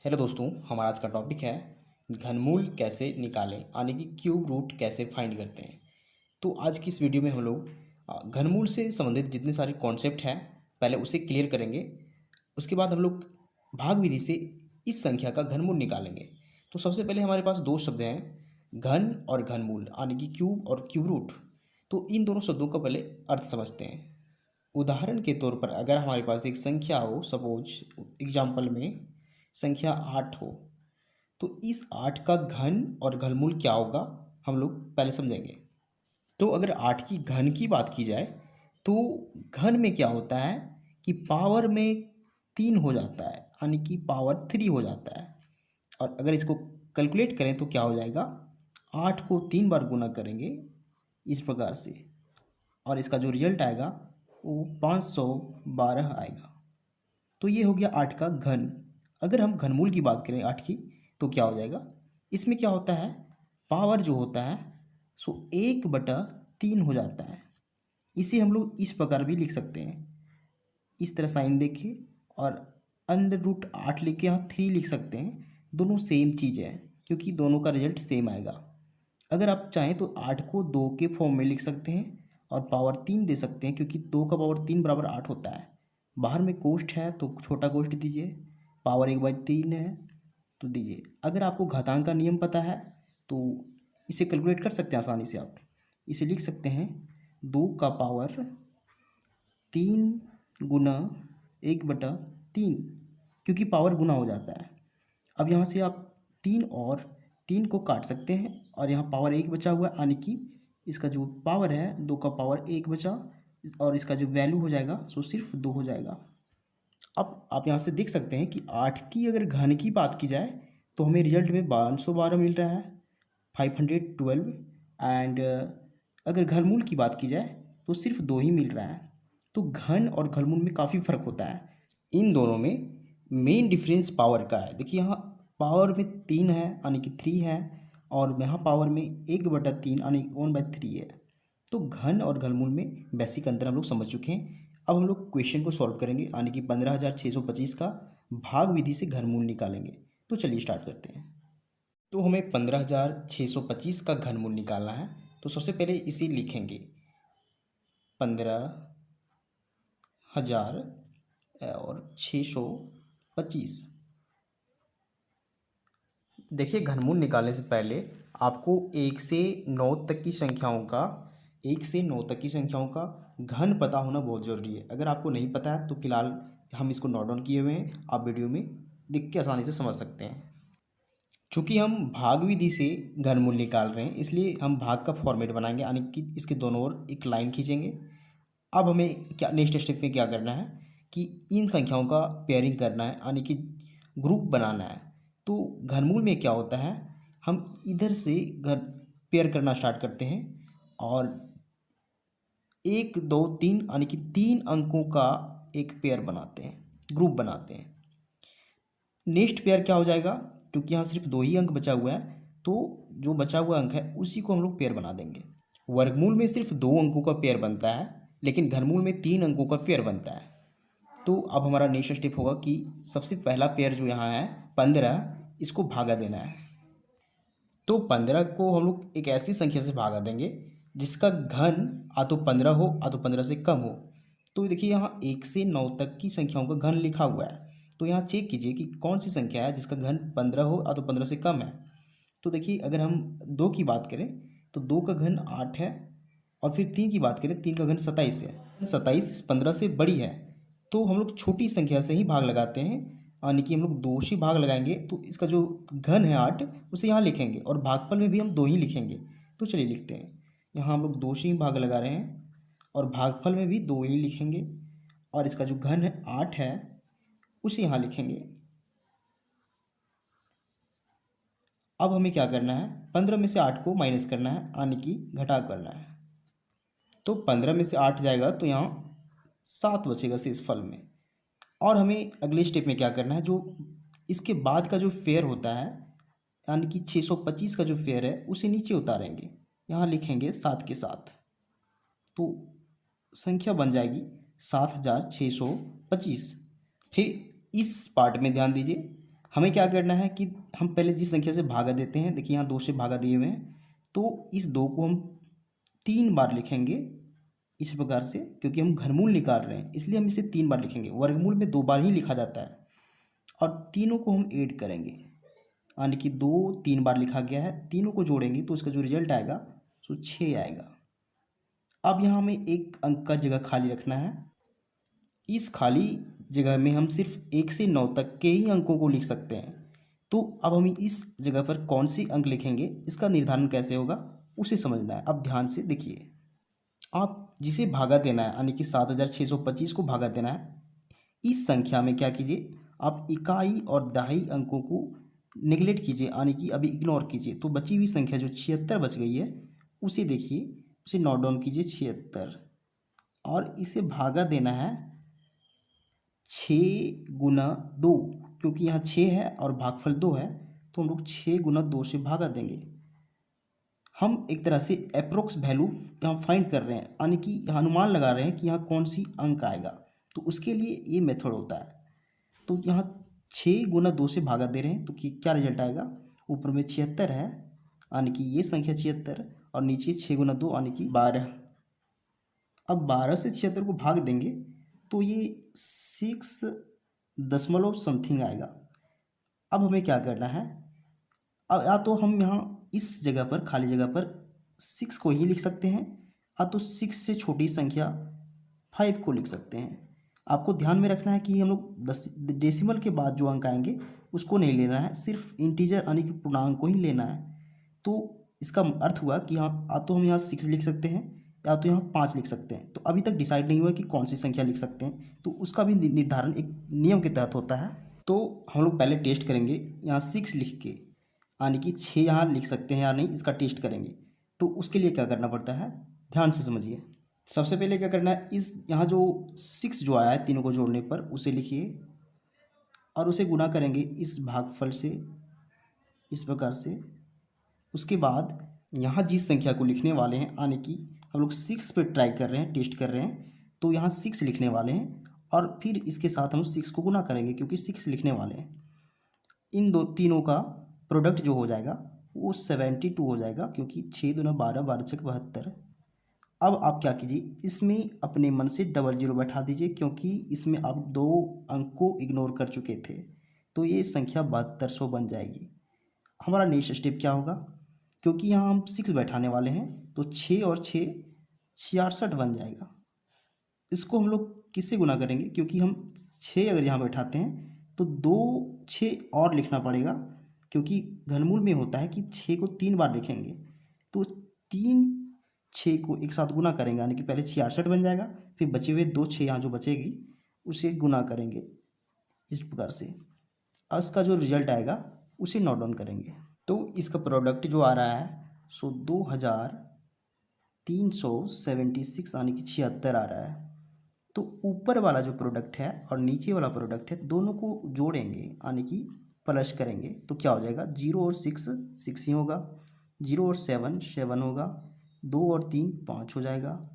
Hello दोस्तों, हमारा आज का टॉपिक है घनमूल कैसे निकालें यानी कि क्यूब रूट कैसे फाइंड करते हैं। तो आज की इस वीडियो में हम लोग घनमूल से संबंधित जितने सारे कॉन्सेप्ट हैं पहले उसे क्लियर करेंगे। उसके बाद हम लोग भाग विधि से इस संख्या का घनमूल निकालेंगे। तो सबसे पहले हमारे पास दो शब्द हैं, घन और घनमूल यानी कि क्यूब और क्यूब रूट। तो इन दोनों शब्दों का पहले अर्थ समझते हैं। उदाहरण के तौर पर अगर हमारे पास एक संख्या हो, सपोज एग्जाम्पल में संख्या 8 हो, तो इस 8 का घन और घनमूल क्या होगा हम लोग पहले समझेंगे। तो अगर 8 की घन की बात की जाए तो घन में क्या होता है कि पावर में 3 हो जाता है यानी कि पावर 3 हो जाता है। और अगर इसको कैलकुलेट करें तो क्या हो जाएगा, 8 को 3 बार गुना करेंगे इस प्रकार से, और इसका जो रिजल्ट आएगा वो 512 आएगा। तो ये हो गया 8 का घन। अगर हम घनमूल की बात करें 8 की तो क्या हो जाएगा, इसमें क्या होता है, पावर जो होता है सो 1/3 हो जाता है। इसे हम लोग इस प्रकार भी लिख सकते हैं, इस तरह साइन देके और √8 लेके यहाँ 3 लिख सकते हैं। दोनों सेम चीज़ है क्योंकि दोनों का रिजल्ट सेम आएगा। अगर आप चाहें तो 8 को 2 के फॉर्म में लिख सकते हैं और पावर 3 दे सकते हैं क्योंकि 2 का पावर 3 बराबर 8 होता है। बाहर में कोष्ठ है तो छोटा कोष्ठ दीजिए, पावर 1/3 है तो दीजिए। अगर आपको घातांक का नियम पता है तो इसे कैलकुलेट कर सकते हैं आसानी से। आप इसे लिख सकते हैं 2 का पावर 3 गुना 1/3, क्योंकि पावर गुना हो जाता है। अब यहाँ से आप 3 और 3 को काट सकते हैं और यहाँ पावर 1 बचा हुआ है यानी कि इसका जो पावर है 2 का पावर 1 बचा और इसका जो वैल्यू हो जाएगा सो सिर्फ 2 हो जाएगा। अब आप यहाँ से देख सकते हैं कि 8 की अगर घन की बात की जाए तो हमें रिजल्ट में 512 मिल रहा है, 512। एंड अगर घनमूल की बात की जाए तो सिर्फ 2 ही मिल रहा है। तो घन और घनमूल में काफ़ी फ़र्क होता है। इन दोनों में मेन डिफरेंस पावर का है। देखिए यहाँ पावर में 3 है यानी कि 3 है, और यहाँ पावर में 1/3 यानी 1/3 है। तो घन और घनमूल में बेसिक अंतर हम लोग समझ चुके हैं। अब हम लोग क्वेश्चन को सॉल्व करेंगे यानी कि 15,625 का भाग विधि से घनमूल निकालेंगे। तो चलिए स्टार्ट करते हैं। तो हमें 15,625 का घनमूल निकालना है। तो सबसे पहले इसे लिखेंगे 15,625। देखिए घनमूल निकालने से पहले आपको 1 से 9 तक की संख्याओं का घन पता होना बहुत ज़रूरी है। अगर आपको नहीं पता है तो फिलहाल हम इसको नोट डाउन किए हुए हैं, आप वीडियो में देख के आसानी से समझ सकते हैं। चूँकि हम भाग विधि से घनमूल निकाल रहे हैं इसलिए हम भाग का फॉर्मेट बनाएंगे यानी कि इसके दोनों ओर एक लाइन खींचेंगे। अब हमें क्या नेक्स्ट स्टेप में क्या करना है कि इन संख्याओं का पेयरिंग करना है यानी कि ग्रुप बनाना है। तो घनमूल में क्या होता है, हम इधर से घर पेयर करना स्टार्ट करते हैं और 1 2 3 यानी कि 3 अंकों का एक पेयर बनाते हैं, ग्रुप बनाते हैं। नेक्स्ट पेयर क्या हो जाएगा, क्योंकि यहाँ सिर्फ 2 ही अंक बचा हुआ है तो जो बचा हुआ अंक है उसी को हम लोग पेयर बना देंगे। वर्गमूल में सिर्फ 2 अंकों का पेयर बनता है लेकिन घनमूल में 3 अंकों का पेयर बनता है। तो अब हमारा नेक्स्ट स्टेप होगा कि सबसे पहला पेयर जो यहाँ है 15, इसको भागा देना है। तो 15 को हम लोग एक ऐसी संख्या से भागा देंगे जिसका घन आ तो 15 हो आ तो 15 से कम हो। तो देखिए यहाँ 1 से 9 तक की संख्याओं का घन लिखा हुआ है, तो यहाँ चेक कीजिए कि कौन सी संख्या है जिसका घन 15 हो आ तो 15 से कम है। तो देखिए अगर हम 2 की बात करें तो 2 का घन 8 है, और फिर 3 की बात करें 3 का घन 27 है। 27 15 से बड़ी है तो हम लोग छोटी संख्या से ही भाग लगाते हैं यानी कि हम लोग 2 से भाग लगाएंगे तो इसका जो घन है 8 उसे यहाँ लिखेंगे और भागफल में भी हम 2 ही लिखेंगे। तो चलिए लिखते हैं, यहाँ हम लोग 2 से ही भाग लगा रहे हैं और भागफल में भी 2 ही लिखेंगे और इसका जो घन है 8 है उसे यहाँ लिखेंगे। अब हमें क्या करना है, 15 में से 8 को माइनस करना है यानी कि घटा करना है। तो 15 में से 8 जाएगा तो यहाँ 7 बचेगा शेष फल में। और हमें अगले स्टेप में क्या करना है, जो इसके बाद का जो फेयर होता है यानी कि 625 का जो फेयर है उसे नीचे उतारेंगे, यहाँ लिखेंगे 7 के साथ। तो संख्या बन जाएगी 7625। फिर इस पार्ट में ध्यान दीजिए, हमें क्या करना है कि हम पहले जिस संख्या से भागा देते हैं, देखिए यहाँ 2 से भागा दिए हुए हैं, तो इस 2 को हम 3 बार लिखेंगे इस प्रकार से, क्योंकि हम घनमूल निकाल रहे हैं इसलिए हम इसे 3 बार लिखेंगे। वर्गमूल में 2 बार ही लिखा जाता है। और तीनों को हम ऐड करेंगे, यानी कि 2 3 बार लिखा गया है, तीनों को जोड़ेंगे तो इसका जो रिजल्ट आएगा सो 6 आएगा। अब यहाँ हमें एक अंक का जगह खाली रखना है। इस खाली जगह में हम सिर्फ 1 से 9 तक के ही अंकों को लिख सकते हैं। तो अब हम इस जगह पर कौन सी अंक लिखेंगे, इसका निर्धारण कैसे होगा उसे समझना है। अब ध्यान से देखिए, आप जिसे भागा देना है, यानी कि 7625 को भागा देना है, इस संख्या में क्या कीजिए, आप इकाई और दहाई अंकों को निगलेक्ट कीजिए, यानी कि अभी इग्नोर कीजिए। तो बची हुई संख्या जो 76 बच गई है उसे देखिए, उसे नोट डाउन कीजिए 76, और इसे भागा देना है 6 × 2, क्योंकि यहाँ 6 है और भागफल 2 है, तो हम लोग 6 × 2 से भागा देंगे। हम एक तरह से अप्रोक्स वैल्यू यहाँ फाइंड कर रहे हैं, यानी कि यहाँ अनुमान लगा रहे हैं कि यहाँ कौन सी अंक आएगा, तो उसके लिए ये मेथड होता है। तो यहाँ 6 × 2 से भागा दे रहे हैं, तो क्या रिजल्ट आएगा, ऊपर में 76 है, यानी कि ये संख्या 76, और नीचे 6 × 2 यानी कि 12। अब 12 से 76 को भाग देंगे तो ये 6 दशमलव समथिंग आएगा। अब हमें क्या करना है, अब या तो हम यहाँ इस जगह पर, खाली जगह पर 6 को ही लिख सकते हैं, या तो 6 से छोटी संख्या 5 को लिख सकते हैं। आपको ध्यान में रखना है कि हम लोग डेसिमल के बाद जो अंक आएंगे उसको नहीं लेना है, सिर्फ इंटीजर यानी कि पूर्णांक को ही लेना है। तो इसका अर्थ हुआ कि यहाँ या तो हम यहाँ 6 लिख सकते हैं या तो यहाँ 5 लिख सकते हैं। तो अभी तक डिसाइड नहीं हुआ कि कौन सी संख्या लिख सकते हैं, तो उसका भी निर्धारण एक नियम के तहत होता है। तो हम लोग पहले टेस्ट करेंगे, यहाँ 6 लिख के, यानी कि 6 यहाँ लिख सकते हैं या नहीं, इसका टेस्ट करेंगे। तो उसके लिए क्या करना पड़ता है, ध्यान से समझिए। सबसे पहले क्या करना है, इस यहाँ जो 6 जो आया है तीनों को जोड़ने पर उसे लिखिए, और उसे गुना करेंगे इस भागफल से इस प्रकार से। उसके बाद यहाँ जिस संख्या को लिखने वाले हैं, यानी कि हम लोग 6 पे ट्राई कर रहे हैं, टेस्ट कर रहे हैं, तो यहाँ 6 लिखने वाले हैं, और फिर इसके साथ हम 6 को गुना करेंगे क्योंकि 6 लिखने वाले हैं। इन तीनों का प्रोडक्ट जो हो जाएगा वो 72 हो जाएगा, क्योंकि 6 दूना 12, 12 छक 72। अब आप क्या कीजिए, इसमें अपने मन से डबल जीरो बैठा दीजिए, क्योंकि इसमें आप 2 अंक को इग्नोर कर चुके थे, तो ये संख्या 7200 बन जाएगी। हमारा नेक्स्ट स्टेप क्या होगा, क्योंकि यहाँ हम 6 बैठाने वाले हैं, तो 6 और 6 66 बन जाएगा। इसको हम लोग किससे गुना करेंगे, क्योंकि हम 6 अगर यहाँ बैठाते हैं तो 2 6 और लिखना पड़ेगा, क्योंकि घनमूल में होता है कि 6 को 3 बार लिखेंगे। तो 3 6 को एक साथ गुना करेंगे, यानी कि पहले 66 बन जाएगा, फिर बचे हुए 2 6 यहाँ जो बचेगी उसे गुना करेंगे इस प्रकार से, और इसका जो रिजल्ट आएगा उसे नोट डाउन करेंगे। तो इसका प्रोडक्ट जो आ रहा है सो 2376 यानी कि 76 आ रहा है। तो ऊपर वाला जो प्रोडक्ट है और नीचे वाला प्रोडक्ट है, दोनों को जोड़ेंगे यानी कि प्लस करेंगे, तो क्या हो जाएगा, 0 और 6 6 ही होगा, 0 और 7 7 होगा, 2 और 3 5 हो जाएगा,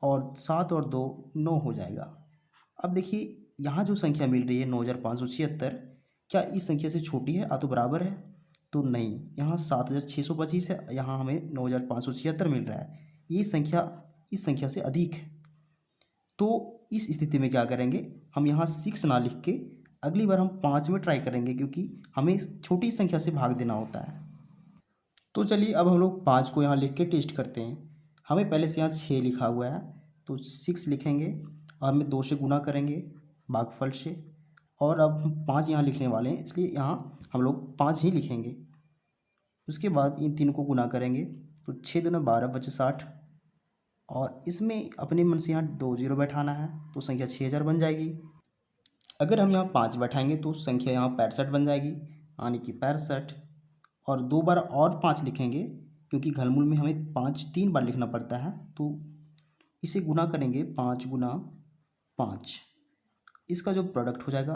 और 7 और 2 9 हो जाएगा। अब देखिए यहाँ जो संख्या मिल रही है 9576, क्या इस संख्या से छोटी है या तो बराबर है, तो नहीं, यहाँ 7625 है, यहाँ हमें 9576 मिल रहा है, ये संख्या इस संख्या से अधिक है। तो इस स्थिति में क्या करेंगे, हम यहाँ 6 ना लिख के अगली बार हम 5 में ट्राई करेंगे, क्योंकि हमें छोटी संख्या से भाग देना होता है। तो चलिए अब हम लोग 5 को यहाँ लिख के टेस्ट करते हैं। हमें पहले से यहाँ 6 लिखा हुआ है, तो 6 लिखेंगे और हमें 2 से गुना करेंगे भागफल से, और अब हम 5 यहाँ लिखने वाले हैं, इसलिए यहाँ हम लोग 5 ही लिखेंगे। उसके बाद इन तीनों को गुना करेंगे, तो 6 दूना 12 बचे 60, और इसमें अपने मन से यहाँ 2 जीरो बैठाना है, तो संख्या 6000 बन जाएगी। अगर हम यहाँ 5 बैठाएंगे तो संख्या यहाँ 65 बन जाएगी, यानी कि 65, और 2 बार और 5 लिखेंगे, क्योंकि घनमूल में हमें 5 3 बार लिखना पड़ता है, तो इसे गुना करेंगे 5 × 5, इसका जो प्रोडक्ट हो जाएगा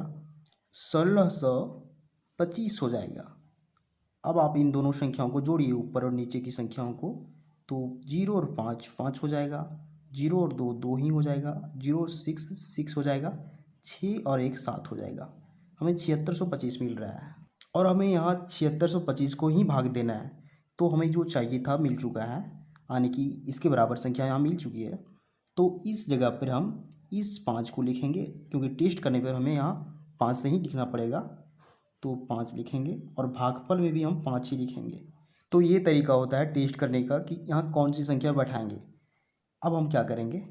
1625 हो जाएगा। अब आप इन दोनों संख्याओं को जोड़िए, ऊपर और नीचे की संख्याओं को, तो 0 और 5 5 हो जाएगा, 0 और 2 2 ही हो जाएगा, 0 और 6 6 हो जाएगा, 6 और 1 7 हो जाएगा, हमें 7625 मिल रहा है। और हमें यहाँ 7625 को ही भाग देना है। तो हमें जो चाहिए था मिल चुका है, यानी कि इसके बराबर संख्या यहाँ मिल चुकी है। तो इस जगह पर हम इस 5 को लिखेंगे, क्योंकि टेस्ट करने पर हमें यहाँ 5 से ही लिखना पड़ेगा। तो 5 लिखेंगे और भागफल में भी हम 5 ही लिखेंगे। तो ये तरीका होता है टेस्ट करने का कि यहाँ कौन सी संख्या बैठाएंगे। अब हम क्या करेंगे,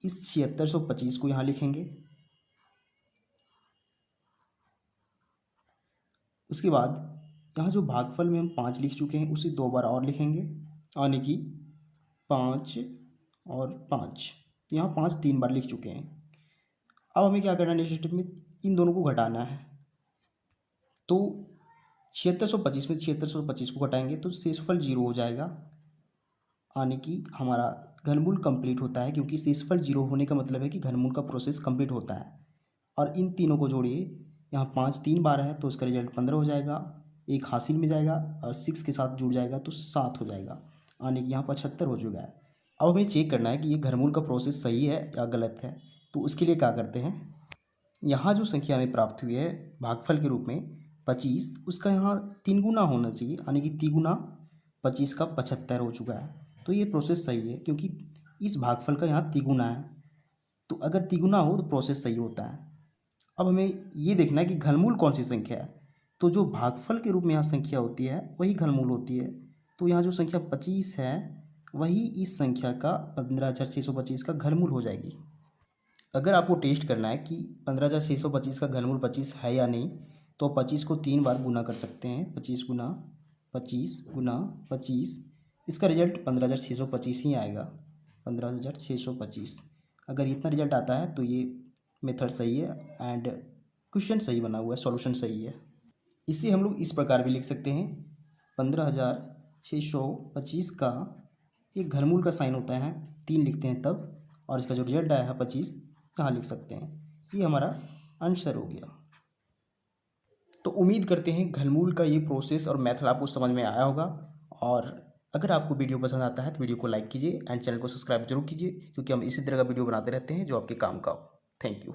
इस 7625 को यहाँ लिखेंगे। उसके बाद यहाँ जो भागफल में हम 5 लिख चुके हैं उसे 2 बार और लिखेंगे, यानी कि 5 और 5। तो यहाँ 5 3 बार लिख चुके हैं। अब हमें क्या करना है, नेक्स्ट स्टेप में इन दोनों को घटाना है। तो 7625 में 7625 को घटाएंगे तो शेषफल 0 हो जाएगा, यानी कि हमारा घनमूल कंप्लीट होता है। क्योंकि शेषफल 0 होने का मतलब है कि घनमूल का प्रोसेस कंप्लीट होता है। और इन तीनों को जोड़िए, यहाँ 5 3 बार है तो उसका रिजल्ट 15 हो जाएगा, एक हासिल में जाएगा और 6 के साथ जुड़ जाएगा तो 7 हो जाएगा, यानी कि यहाँ 75 हो चुका है। अब हमें चेक करना है कि ये घनमूल का प्रोसेस सही है या गलत है। तो उसके लिए क्या करते हैं, यहाँ जो संख्या हमें प्राप्त हुई है भागफल के रूप में 25, उसका यहाँ 3 गुना होना चाहिए, यानी कि 3 गुना 25 का 75 हो चुका है। तो ये प्रोसेस सही है, क्योंकि इस भागफल का यहाँ तिगुना है। तो अगर तिगुना हो तो प्रोसेस सही होता है। अब हमें ये देखना है कि घनमूल कौन सी संख्या है। तो जो भागफल के रूप में यहाँ संख्या होती है वही घनमूल होती है। तो यहाँ जो संख्या 25 है वही इस संख्या का 15,625 का घनमूल हो जाएगी। अगर आपको टेस्ट करना है कि 15,625 का घनमूल 25 है या नहीं, तो 25 को 3 बार गुना कर सकते हैं। 25 गुना 25 गुना 25, इसका रिजल्ट 15,625 ही आएगा। 15,625 अगर इतना रिजल्ट आता है तो ये मेथड सही है एंड क्वेश्चन सही बना हुआ है, सॉल्यूशन सही है। इसे हम लोग इस प्रकार भी लिख सकते हैं, 15,625 का एक घनमूल का साइन होता है 3 लिखते हैं तब, और इसका जो रिजल्ट आया है 25 यहाँ लिख सकते हैं। ये हमारा आंसर हो गया। तो उम्मीद करते हैं घनमूल का ये प्रोसेस और मेथड आपको समझ में आया होगा। और अगर आपको वीडियो पसंद आता है तो वीडियो को लाइक कीजिए एंड चैनल को सब्सक्राइब जरूर कीजिए, क्योंकि हम इसी तरह का वीडियो बनाते रहते हैं जो आपके काम का हो। Thank you.